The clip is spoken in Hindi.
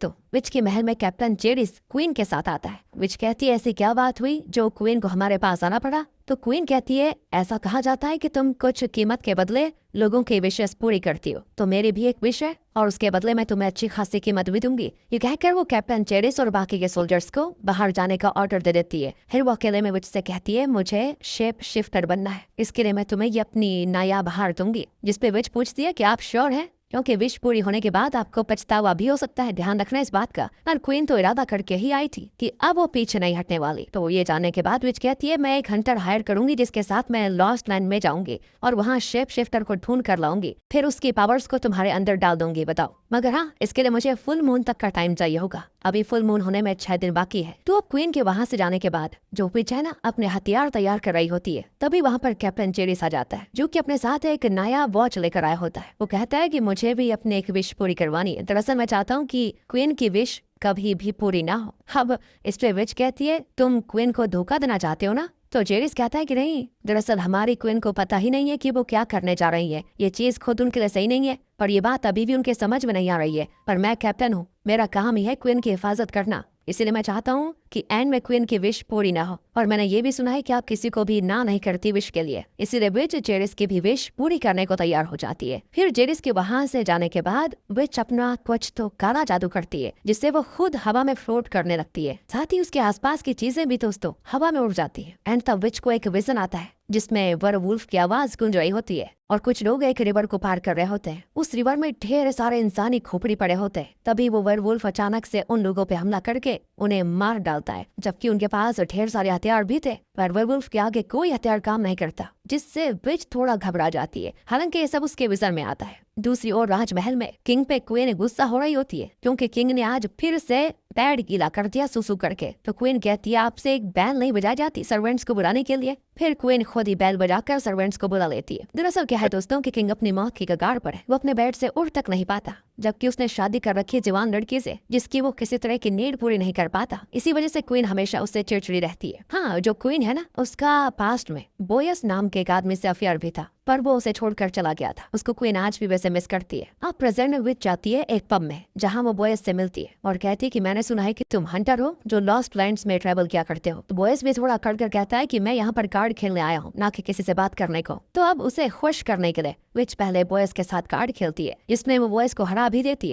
तो विच के महल में कैप्टन जेरिस क्वीन के साथ आता है। विच कहती है ऐसी क्या बात हुई जो क्वीन को हमारे पास आना पड़ा। तो क्वीन कहती है ऐसा कहा जाता है कि तुम कुछ कीमत के बदले लोगों के विशेष पूरी करती हो, तो मेरी भी एक विश है और उसके बदले मैं तुम्हें अच्छी खासी कीमत भी दूंगी। ये कहकर वो कैप्टन जेरिस और बाकी के सोल्जर्स को बाहर जाने का ऑर्डर दे देती है। फिर वो अकेले में विच से कहती है मुझे शेप शिफ्टर बनना है, इसके लिए मैं तुम्हें ये अपनी नायाब हार दूंगी। जिसपे विच पूछती है कि आप श्योर हैं, क्योंकि विश पूरी होने के बाद आपको पछतावा भी हो सकता है, ध्यान रखना इस बात का। पर क्वीन तो इरादा करके ही आई थी कि अब वो पीछे नहीं हटने वाली। तो ये जानने के बाद विच कहती है मैं एक हंटर हायर करूंगी जिसके साथ मैं लॉस्ट लैंड में जाऊंगी और वहाँ शेप शिफ्टर को ढूंढ कर लाऊंगी, फिर उसकी पावर्स को तुम्हारे अंदर डाल दूंगी। बताओ, मगर हाँ, इसके लिए मुझे फुल मून तक का टाइम चाहिए होगा। अभी फुल मून होने में 6 दिन बाकी है। तो अब क्वीन के वहाँ से जाने के बाद जो विच है ना अपने हथियार तैयार कर रही होती है, तभी वहाँ पर कैप्टन जेरिस आ जाता है जो कि अपने साथ एक नया वॉच लेकर आया होता है। वो कहता है कि मुझे भी अपने एक विश पूरी करवानी है। दरअसल मैं चाहता हूँ कि क्वीन की विश कभी भी पूरी ना हो। अब इस पे विच कहती है तुम क्वीन को धोखा देना चाहते हो ना। तो जेरिस कहता है कि नहीं, दरअसल हमारी क्वीन को पता ही नहीं है कि वो क्या करने जा रही है। ये चीज खुद उनके लिए सही नहीं है, पर ये बात अभी भी उनके समझ में नहीं आ रही है। पर मैं कैप्टन हूँ, मेरा काम ही है क्वीन की हिफाजत करना, इसीलिए मैं चाहता हूँ कि एंड में क्वीन की विश पूरी ना हो। और मैंने ये भी सुना है कि आप किसी को भी ना नहीं करती विश के लिए, इसीलिए विच जेरिस की भी विश पूरी करने को तैयार हो जाती है। फिर जेरिस के वहाँ से जाने के बाद विच अपना कुछ तो काला जादू करती है जिससे वो खुद हवा में फ्लोट करने लगती है, साथ ही उसके आसपास की चीजें भी दोस्तों हवा में उड़ जाती है। एंड तब विच को एक विजन आता है जिसमें वरवुल्फ की आवाज गूंज रही होती है और कुछ लोग एक रिवर को पार कर रहे होते हैं। उस रिवर में ढेर सारे इंसानी खोपड़ी पड़े होते हैं। तभी वो वरवुल्फ अचानक से उन लोगों पे हमला करके उन्हें मार डालता है, जबकि उनके पास ढेर सारे हथियार भी थे, पर वरवुल्फ के आगे कोई हथियार काम नहीं करता, जिससे विच थोड़ा घबरा जाती है। हालांकि ये सब उसके विजन में आता है। दूसरी ओर राजमहल में किंग पे क्वीन गुस्सा हो रही होती है क्योंकि किंग ने आज फिर से पैर गीला कर दिया सुसु करके। तो क्वीन कहती है आपसे एक बैल नहीं बजाई जाती सर्वेंट्स को बुलाने के लिए। फिर क्वीन खुद ही बैल बजाकर सर्वेंट्स को बुला लेती है। दरअसल क्या है दोस्तों कि किंग अपनी मौत की कगार पर है, वो अपने बेड से उठ तक नहीं पाता, जबकि उसने शादी कर रखी है जवान लड़की से जिसकी वो किसी तरह की नीड पूरी नहीं कर पाता। इसी वजह से क्वीन हमेशा उससे चिड़चिड़ी रहती है। हाँ, जो क्वीन है ना उसका पास्ट में बोयस नाम के एक आदमी से अफेयर भी था, पर वो उसे छोड़कर चला गया था। उसको क्वीन आज भी वैसे मिस करती है। अब प्रेजेंट में विच जाती है एक पब में जहाँ वो बॉयस से मिलती है और कहती है कि मैंने सुना है कि तुम हंटर हो जो लॉस्ट लैंड्स में ट्रैवल किया करते हो। तो बॉयस भी थोड़ा अकड़ कर कहता है कि मैं यहाँ पर कार्ड खेलने आया हूँ, ना कि किसी से बात करने को। तो अब उसे खुश करने के लिए विच पहले बॉयस के साथ कार्ड खेलती है जिसमें वो बॉयस को हरा भी देती है।